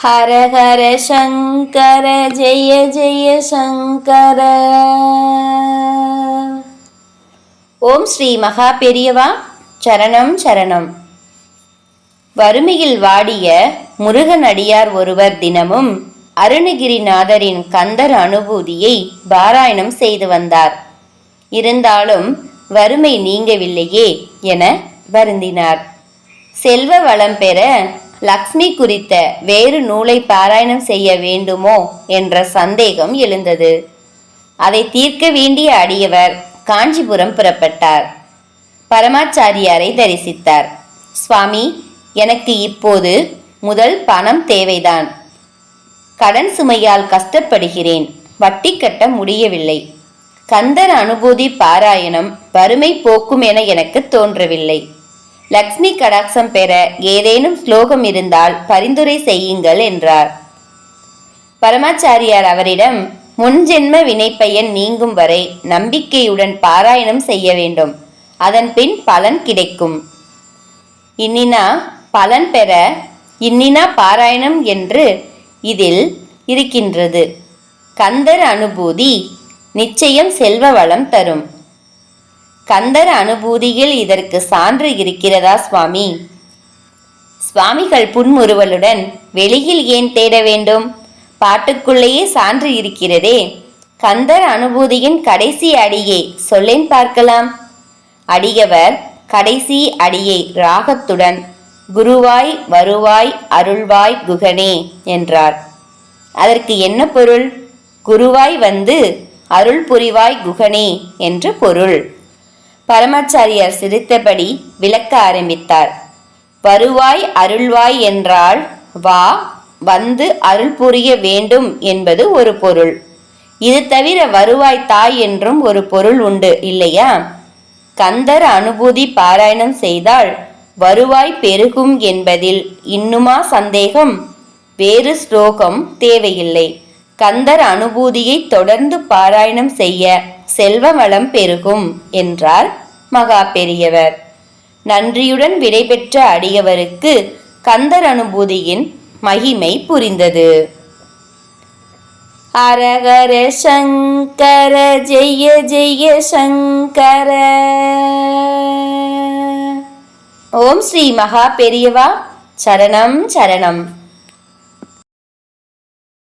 ஹர ஹர சங்கர ஜெய ஜெய சங்கர. ஓம் ஸ்ரீ மகா பெரியவா சரணம் சரணம். வறுமையில் வாடிய முருகன் அடியார் ஒருவர் தினமும் அருணகிரிநாதரின் கந்தர் அனுபூதியை பாராயணம் செய்து வந்தார். இருந்தாலும் வறுமை நீங்கவில்லையே என வருந்தினார். செல்வ வளம் பெற லக்ஷ்மி குறித்த வேறு நூலை பாராயணம் செய்ய வேண்டுமோ என்ற சந்தேகம் எழுந்தது. அதை தீர்க்க வேண்டிய அடியவர் காஞ்சிபுரம் புறப்பட்டார். பரமாச்சாரியாரை தரிசித்தார். சுவாமி, எனக்கு இப்போது முதல் பணம் தேவைதான். கடன் சுமையால் கஷ்டப்படுகிறேன். வட்டி கட்ட முடியவில்லை. கந்தர் அனுபூதி பாராயணம் வறுமை போக்கும் என எனக்கு தோன்றவில்லை. லக்ஷ்மி கடாட்சம் பெற ஏதேனும் ஸ்லோகம் இருந்தால் பரிந்துரை செய்யுங்கள் என்றார். பரமாச்சாரியார் அவரிடம், முன்ஜென்ம வினைப்பயன் நீங்கும் வரை நம்பிக்கையுடன் பாராயணம் செய்ய வேண்டும். அதன் பின் பலன் கிடைக்கும். இன்னினா பலன் பெற இன்னினா பாராயணம் என்று இதில் இருக்கின்றது. கந்தர் அனுபூதி நிச்சயம் செல்வ வளம் தரும். கந்தர் அனுபூதியில் இதற்கு சான்று இருக்கிறதா சுவாமி? சுவாமிகள் புன்முறுவலுடன், வெளியில் ஏன் தேட வேண்டும்? பாட்டுக்குள்ளேயே சான்று இருக்கிறதே. கந்தர் அனுபூதியின் கடைசி அடியை சொல்லேன் பார்க்கலாம். அடியவர் கடைசி அடியை ராகத்துடன் குருவாய் வருவாய் அருள்வாய் குகனே என்றார். அதற்கு என்ன பொருள்? குருவாய் வந்து அருள் புரிவாய் குகனே என்று பொருள். பரமாச்சாரியார் சிரித்தபடி விளக்க ஆரம்பித்தார். வருவாய் அருள்வாய் என்றால் வா, வந்து அருள் புரிய வேண்டும் என்பது ஒரு பொருள். இது தவிர வருவாய் தாய் என்றும் ஒரு பொருள் உண்டு இல்லையா? கந்தர் அனுபூதி பாராயணம் செய்தால் வருவாய் பெருகும் என்பதில் இன்னுமா சந்தேகம்? வேறு ஸ்லோகம் தேவையில்லை. கந்தர் அனுபூதியை தொடர்ந்து பாராயணம் செய்ய செல்வ வளம் பெருகும் என்றார் மகா பெரியவர். நன்றியுடன் விடைபெற்ற அடியவருக்கு கந்தர் அனுபூதியின் மகிமை புரிந்தது. ஹரஹர சங்கர ஜெய ஜெய சங்கர. ஓம் ஸ்ரீ மகா பெரியவா சரணம் சரணம்.